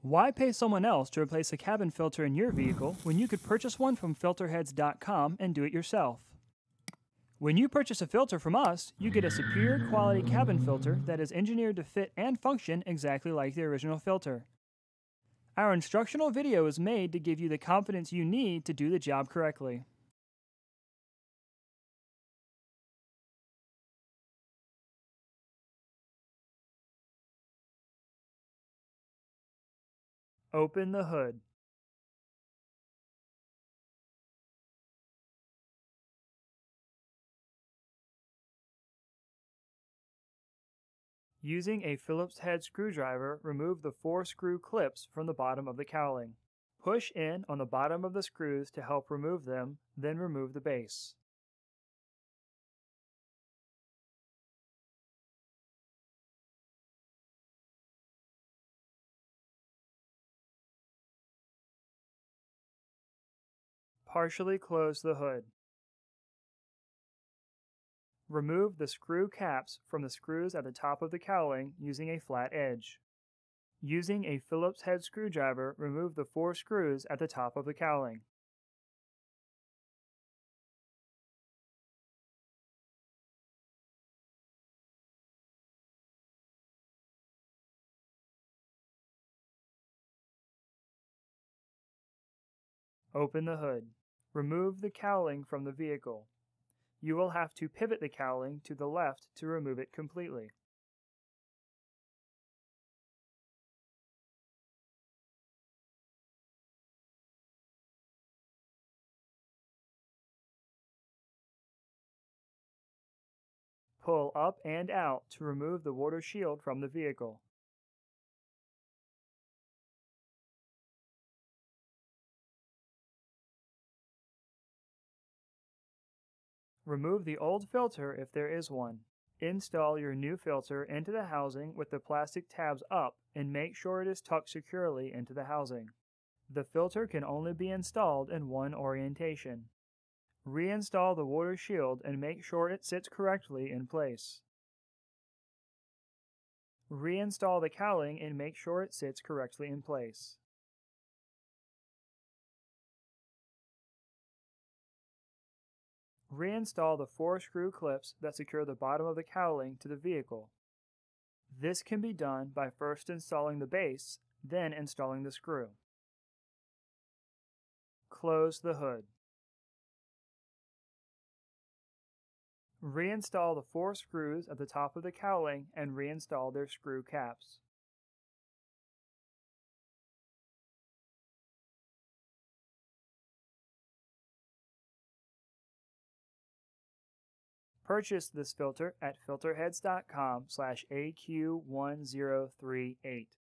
Why pay someone else to replace a cabin filter in your vehicle when you could purchase one from Filterheads.com and do it yourself? When you purchase a filter from us, you get a superior quality cabin filter that is engineered to fit and function exactly like the original filter. Our instructional video is made to give you the confidence you need to do the job correctly. Open the hood. Using a Phillips head screwdriver, remove the 4 screw clips from the bottom of the cowling. Push in on the bottom of the screws to help remove them, then remove the base. Partially close the hood. Remove the screw caps from the screws at the top of the cowling using a flat edge. Using a Phillips head screwdriver, remove the 4 screws at the top of the cowling. Open the hood. Remove the cowling from the vehicle. You will have to pivot the cowling to the left to remove it completely. Pull up and out to remove the water shield from the vehicle. Remove the old filter if there is one. Install your new filter into the housing with the plastic tabs up and make sure it is tucked securely into the housing. The filter can only be installed in one orientation. Reinstall the water shield and make sure it sits correctly in place. Reinstall the cowling and make sure it sits correctly in place. Reinstall the 4 screw clips that secure the bottom of the cowling to the vehicle. This can be done by first installing the base, then installing the screw. Close the hood. Reinstall the 4 screws at the top of the cowling and reinstall their screw caps. Purchase this filter at filterheads.com/AQ1038.